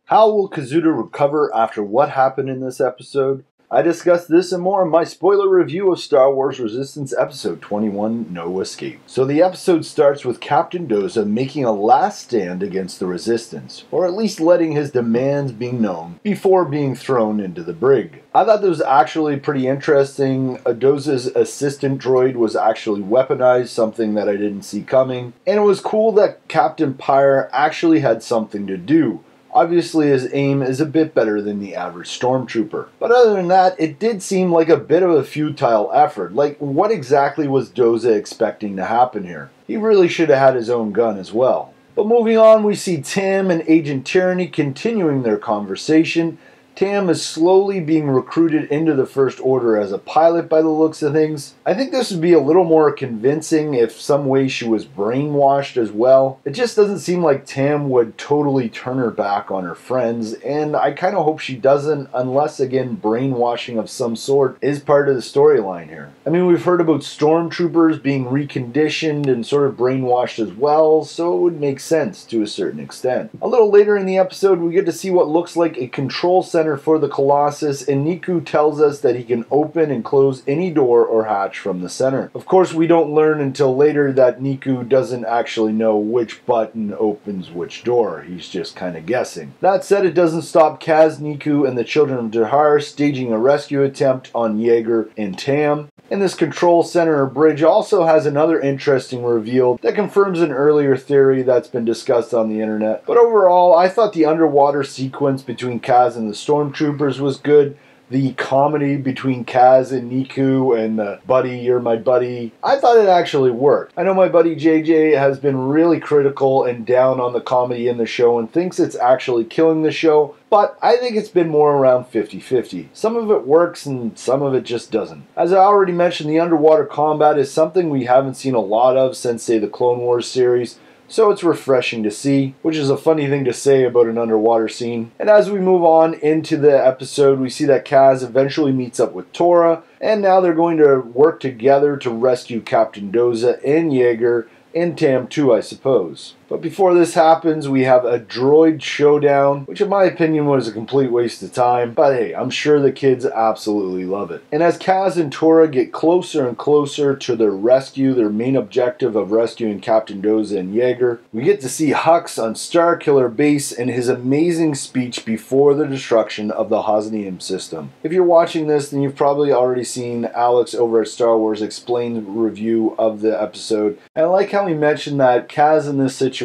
How will Kazuda recover after what happened in this episode? I discuss this and more in my spoiler review of Star Wars Resistance Episode 21, No Escape. So the episode starts with Captain Doza making a last stand against the Resistance, or at least letting his demands be known before being thrown into the brig. I thought this was actually pretty interesting. Doza's assistant droid was actually weaponized, something that I didn't see coming, and it was cool that Captain Pyre actually had something to do. Obviously, his aim is a bit better than the average stormtrooper. But other than that, it did seem like a bit of a futile effort. Like, what exactly was Doza expecting to happen here? He really should have had his own gun as well. But moving on, we see Tam and Agent Tyranny continuing their conversation. Tam is slowly being recruited into the First Order as a pilot by the looks of things. I think this would be a little more convincing if some way she was brainwashed as well. It just doesn't seem like Tam would totally turn her back on her friends, and I kind of hope she doesn't, unless again brainwashing of some sort is part of the storyline here. I mean, we've heard about stormtroopers being reconditioned and sort of brainwashed as well, so it would make sense to a certain extent. A little later in the episode, we get to see what looks like a control center for the Colossus, and Neeku tells us that he can open and close any door or hatch from the center. Of course, we don't learn until later that Neeku doesn't actually know which button opens which door. He's just kind of guessing. That said, it doesn't stop Kaz, Neeku, and the Children of Dahar staging a rescue attempt on Yeager and Tam. And this control center or bridge also has another interesting reveal that confirms an earlier theory that's been discussed on the internet. But overall, I thought the underwater sequence between Kaz and the stormtroopers was good. The comedy between Kaz and Neeku and the buddy, you're my buddy, I thought it actually worked. I know my buddy JJ has been really critical and down on the comedy in the show and thinks it's actually killing the show, but I think it's been more around 50-50. Some of it works and some of it just doesn't. As I already mentioned, the underwater combat is something we haven't seen a lot of since, say, the Clone Wars series. So it's refreshing to see, which is a funny thing to say about an underwater scene. And as we move on into the episode, we see that Kaz eventually meets up with Torra, and now they're going to work together to rescue Captain Doza and Yeager, and Tam too, I suppose. But before this happens, we have a droid showdown, which in my opinion was a complete waste of time. But hey, I'm sure the kids absolutely love it. And as Kaz and Torra get closer and closer to their rescue, their main objective of rescuing Captain Doza and Yeager, we get to see Hux on Starkiller Base and his amazing speech before the destruction of the Hosnium system. If you're watching this, then you've probably already seen Alex over at Star Wars explain review of the episode. And I like how he mentioned that Kaz in this situation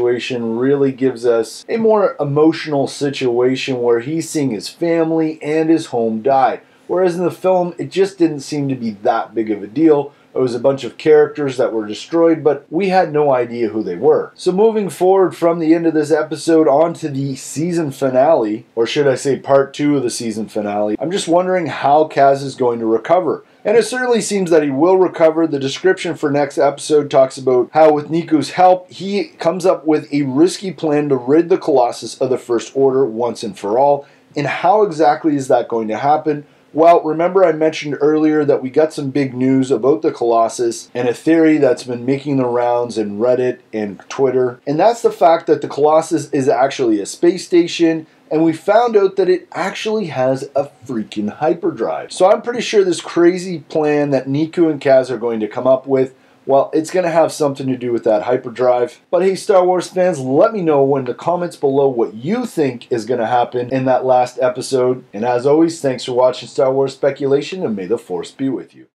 really gives us a more emotional situation where he's seeing his family and his home die. Whereas in the film, it just didn't seem to be that big of a deal. It was a bunch of characters that were destroyed, but we had no idea who they were. So moving forward from the end of this episode on to the season finale, or should I say part 2 of the season finale, I'm just wondering how Kaz is going to recover. And it certainly seems that he will recover. The description for next episode talks about how with Neeku's help, he comes up with a risky plan to rid the Colossus of the First Order once and for all. And how exactly is that going to happen? Well, remember I mentioned earlier that we got some big news about the Colossus and a theory that's been making the rounds in Reddit and Twitter. And that's the fact that the Colossus is actually a space station, and we found out that it actually has a freaking hyperdrive. So I'm pretty sure this crazy plan that Neeku and Kaz are going to come up with, well, it's going to have something to do with that hyperdrive. But hey, Star Wars fans, let me know in the comments below what you think is going to happen in that last episode. And as always, thanks for watching Star Wars Speculation, and may the Force be with you.